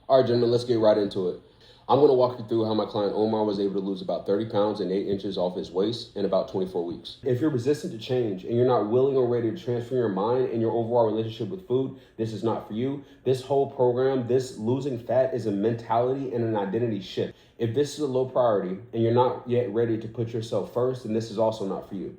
All right, gentlemen, let's get right into it. I'm going to walk you through how my client Omar was able to lose about 30 pounds and 8 inches off his waist in about 24 weeks. If you're resistant to change and you're not willing or ready to transform your mind and your overall relationship with food, this is not for you. This whole program, this losing fat, is a mentality and an identity shift. If this is a low priority and you're not yet ready to put yourself first, then this is also not for you.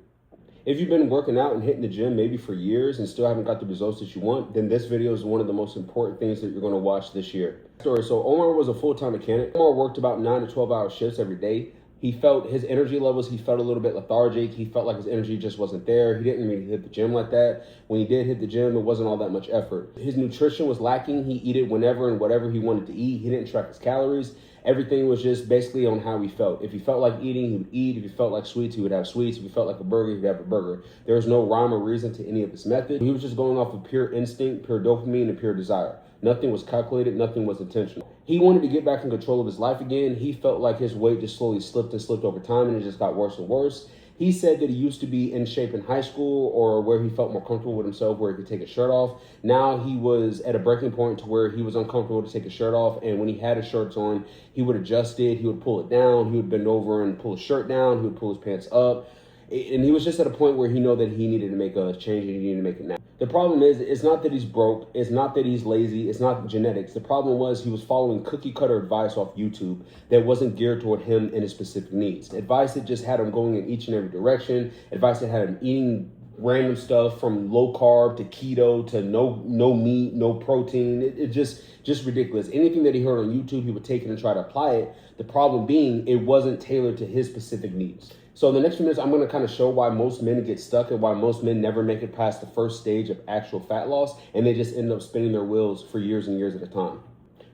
If you've been working out and hitting the gym maybe for years and still haven't got the results that you want, then this video is one of the most important things that you're going to watch this year. So Omar was a full-time mechanic. Omar worked about 9 to 12 hour shifts every day. He felt his energy levels, he felt a little bit lethargic. He felt like his energy just wasn't there. He didn't really hit the gym like that. When he did hit the gym, it wasn't all that much effort. His nutrition was lacking. He eat it whenever and whatever he wanted to eat. He didn't track his calories. Everything was just basically on how he felt. If he felt like eating, he would eat. If he felt like sweets, he would have sweets. If he felt like a burger, he would have a burger. There was no rhyme or reason to any of this method. He was just going off of pure instinct, pure dopamine, and pure desire. Nothing was calculated. Nothing was intentional. He wanted to get back in control of his life again. He felt like his weight just slowly slipped and slipped over time, and it just got worse and worse. He said that he used to be in shape in high school or where he felt more comfortable with himself, where he could take his shirt off. Now he was at a breaking point to where he was uncomfortable to take his shirt off. And when he had his shirts on, he would adjust it. He would pull it down. He would bend over and pull his shirt down. He would pull his pants up. And he was just at a point where he knew that he needed to make a change and he needed to make it now. The problem is, it's not that he's broke. It's not that he's lazy. It's not genetics. The problem was he was following cookie cutter advice off YouTube that wasn't geared toward him and his specific needs. Advice that just had him going in each and every direction. Advice that had him eating random stuff from low carb to keto to no meat, no protein. It just ridiculous. Anything that he heard on YouTube, he would take it and try to apply it. The problem being, it wasn't tailored to his specific needs. So in the next few minutes, I'm going to kind of show why most men get stuck and why most men never make it past the first stage of actual fat loss, and they just end up spinning their wheels for years and years at a time.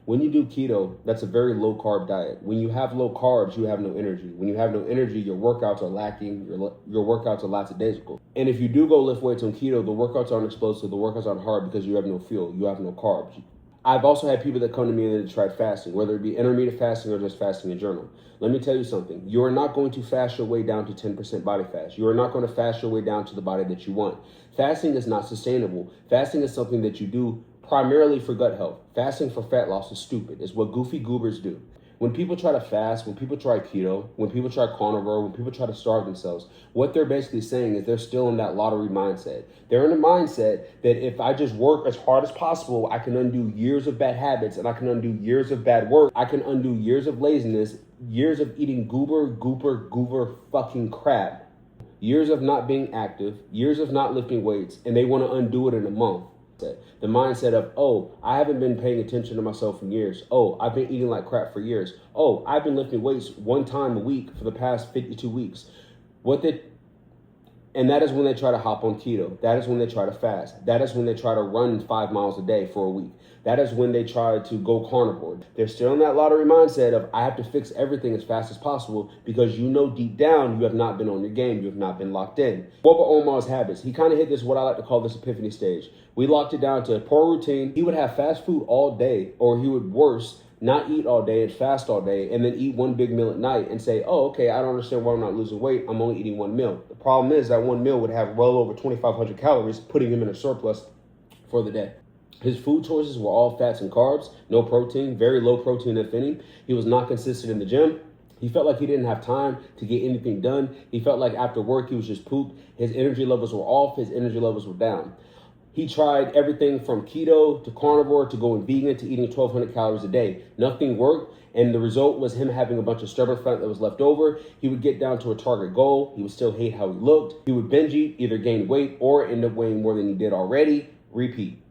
When you do keto, that's a very low carb diet. When you have low carbs, you have no energy. When you have no energy, your workouts are lacking, your workouts are lackadaisical. And if you do go lift weights on keto, the workouts aren't explosive, the workouts aren't hard because you have no fuel, you have no carbs. I've also had people that come to me and they tried fasting, whether it be intermittent fasting or just fasting in general. Let me tell you something. You are not going to fast your way down to 10% body fat. You are not going to fast your way down to the body that you want. Fasting is not sustainable. Fasting is something that you do primarily for gut health. Fasting for fat loss is stupid. It's what goofy goobers do. When people try to fast, when people try keto, when people try carnivore, when people try to starve themselves, what they're basically saying is they're still in that lottery mindset. They're in a mindset that if I just work as hard as possible, I can undo years of bad habits and I can undo years of bad work. I can undo years of laziness, years of eating goober fucking crap, years of not being active, years of not lifting weights, and they want to undo it in a month. The mindset of, oh, I haven't been paying attention to myself in years. Oh, I've been eating like crap for years. Oh, I've been lifting weights one time a week for the past 52 weeks. And that is when they try to hop on keto. That is when they try to fast. That is when they try to run 5 miles a day for a week. That is when they try to go carnivore. They're still in that lottery mindset of, I have to fix everything as fast as possible because you know deep down you have not been on your game. You have not been locked in. What were Omar's habits? He kind of hit this, what I like to call this epiphany stage. We locked it down to a poor routine. He would have fast food all day, or he would not eat all day and fast all day and then eat one big meal at night and say, oh, okay, I don't understand why I'm not losing weight. I'm only eating one meal. The problem is that one meal would have well over 2,500 calories, putting him in a surplus for the day. His food choices were all fats and carbs, no protein, very low protein if any. He was not consistent in the gym. He felt like he didn't have time to get anything done. He felt like after work, he was just pooped. His energy levels were off. His energy levels were down. He tried everything from keto to carnivore to going vegan to eating 1,200 calories a day. Nothing worked, and the result was him having a bunch of stubborn fat that was left over. He would get down to a target goal. He would still hate how he looked. He would binge eat, either gain weight or end up weighing more than he did already. Repeat.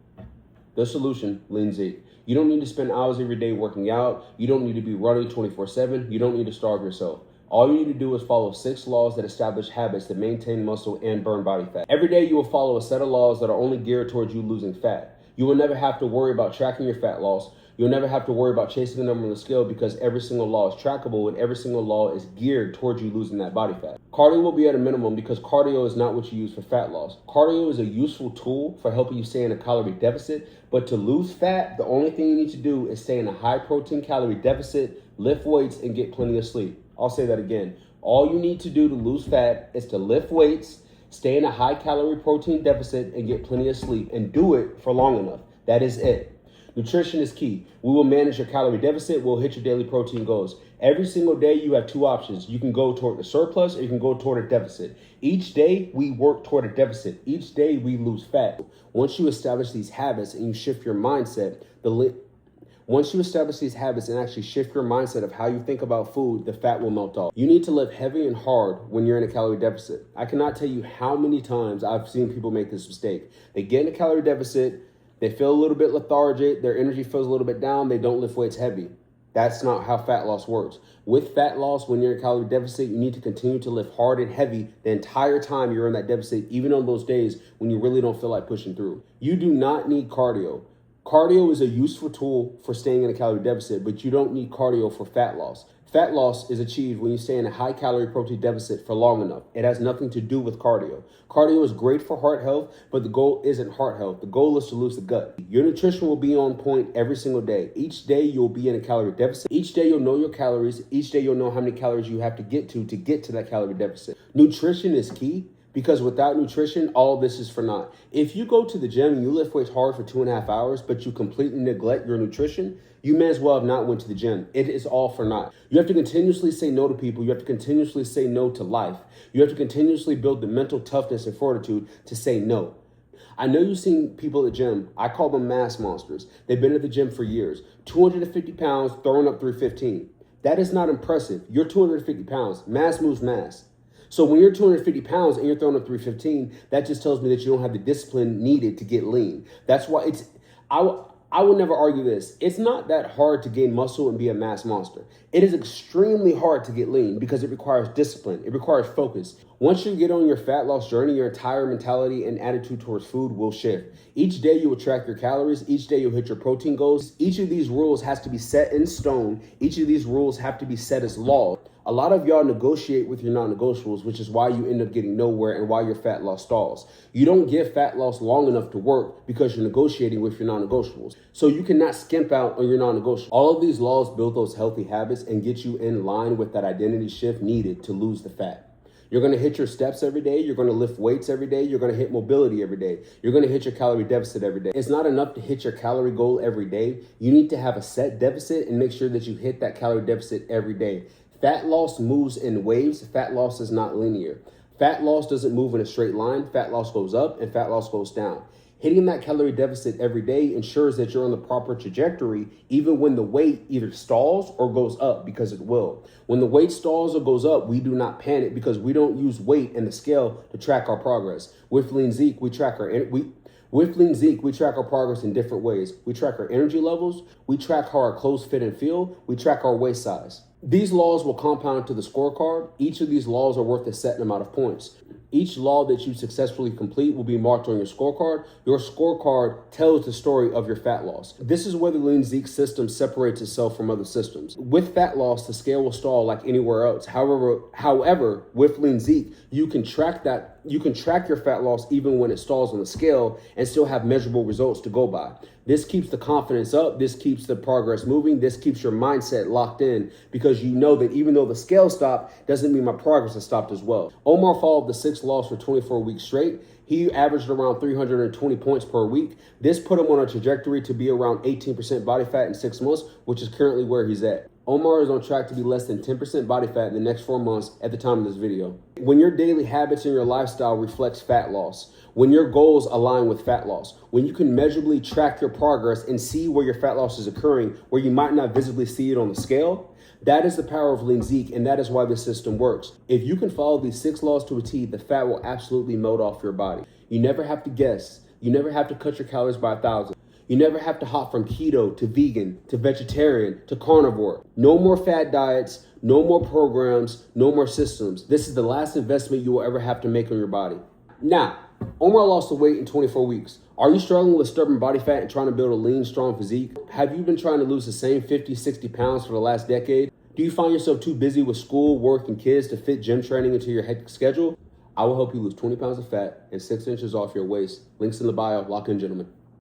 The solution, Leansique. You don't need to spend hours every day working out. You don't need to be running 24/7. You don't need to starve yourself. All you need to do is follow 6 laws that establish habits that maintain muscle and burn body fat. Every day you will follow a set of laws that are only geared towards you losing fat. You will never have to worry about tracking your fat loss. You'll never have to worry about chasing the number on the scale because every single law is trackable and every single law is geared towards you losing that body fat. Cardio will be at a minimum because cardio is not what you use for fat loss. Cardio is a useful tool for helping you stay in a calorie deficit, but to lose fat, the only thing you need to do is stay in a high protein calorie deficit, lift weights, and get plenty of sleep. I'll say that again. All you need to do to lose fat is to lift weights, stay in a high calorie protein deficit, and get plenty of sleep, and do it for long enough. That is it. Nutrition is key. We will manage your calorie deficit. We'll hit your daily protein goals. Every single day, you have two options. You can go toward the surplus or you can go toward a deficit. Each day, we work toward a deficit. Each day, we lose fat. Once you establish these habits and you shift your mindset, once you establish these habits and actually shift your mindset of how you think about food, the fat will melt off. You need to live heavy and hard when you're in a calorie deficit. I cannot tell you how many times I've seen people make this mistake. They get in a calorie deficit, they feel a little bit lethargic, their energy feels a little bit down, they don't lift weights heavy. That's not how fat loss works. With fat loss, when you're in a calorie deficit, you need to continue to lift hard and heavy the entire time you're in that deficit, even on those days when you really don't feel like pushing through. You do not need cardio. Cardio is a useful tool for staying in a calorie deficit, but you don't need cardio for fat loss. Fat loss is achieved when you stay in a high calorie protein deficit for long enough. It has nothing to do with cardio. Cardio is great for heart health, but the goal isn't heart health. The goal is to lose the gut. Your nutrition will be on point every single day. Each day you'll be in a calorie deficit. Each day you'll know your calories. Each day you'll know how many calories you have to get to that calorie deficit. Nutrition is key. Because without nutrition, all of this is for naught. If you go to the gym and you lift weights hard for 2.5 hours, but you completely neglect your nutrition, you may as well have not went to the gym. It is all for naught. You have to continuously say no to people. You have to continuously say no to life. You have to continuously build the mental toughness and fortitude to say no. I know you've seen people at the gym. I call them mass monsters. They've been at the gym for years. 250 pounds, throwing up 315. That is not impressive. You're 250 pounds. Mass moves mass. So when you're 250 pounds and you're throwing up 315, that just tells me that you don't have the discipline needed to get lean. That's why I will never argue this. It's not that hard to gain muscle and be a mass monster. It is extremely hard to get lean because it requires discipline. It requires focus. Once you get on your fat loss journey, your entire mentality and attitude towards food will shift. Each day you will track your calories. Each day you'll hit your protein goals. Each of these rules has to be set in stone. Each of these rules have to be set as law. A lot of y'all negotiate with your non-negotiables, which is why you end up getting nowhere and why your fat loss stalls. You don't give fat loss long enough to work because you're negotiating with your non-negotiables. So you cannot skimp out on your non-negotiables. All of these laws build those healthy habits and get you in line with that identity shift needed to lose the fat. You're going to hit your steps every day. You're going to lift weights every day. You're going to hit mobility every day. You're going to hit your calorie deficit every day. It's not enough to hit your calorie goal every day. You need to have a set deficit and make sure that you hit that calorie deficit every day. Fat loss moves in waves. Fat loss is not linear. Fat loss doesn't move in a straight line. Fat loss goes up and fat loss goes down. Hitting that calorie deficit every day ensures that you're on the proper trajectory, even when the weight either stalls or goes up, because it will. When the weight stalls or goes up, we do not panic because we don't use weight and the scale to track our progress. With Leansique, we track our progress in different ways. We track our energy levels. We track how our clothes fit and feel. We track our waist size. These laws will compound to the scorecard. Each of these laws are worth a set amount of points. Each law that you successfully complete will be marked on your scorecard. Your scorecard tells the story of your fat loss. This is where the Leansique system separates itself from other systems. With fat loss, the scale will stall like anywhere else. However, with Leansique, you can track your fat loss even when it stalls on the scale and still have measurable results to go by. This keeps the confidence up. This keeps the progress moving. This keeps your mindset locked in because you know that even though the scale stopped, doesn't mean my progress has stopped as well. Omar followed the 6 laws for 24 weeks straight. He averaged around 320 points per week. This put him on a trajectory to be around 18% body fat in 6 months, which is currently where he's at. Omar is on track to be less than 10% body fat in the next 4 months at the time of this video. When your daily habits and your lifestyle reflects fat loss, when your goals align with fat loss, when you can measurably track your progress and see where your fat loss is occurring, where you might not visibly see it on the scale, that is the power of Leansique, and that is why this system works. If you can follow these 6 laws to a T, the fat will absolutely melt off your body. You never have to guess. You never have to cut your calories by 1,000. You never have to hop from keto to vegan to vegetarian to carnivore. No more fad diets, no more programs, no more systems. This is the last investment you will ever have to make on your body. Now, Omar lost the weight in 24 weeks. Are you struggling with stubborn body fat and trying to build a lean, strong physique? Have you been trying to lose the same 50, 60 pounds for the last decade? Do you find yourself too busy with school, work, and kids to fit gym training into your hectic schedule? I will help you lose 20 pounds of fat and 6 inches off your waist. Links in the bio. Lock in, gentlemen.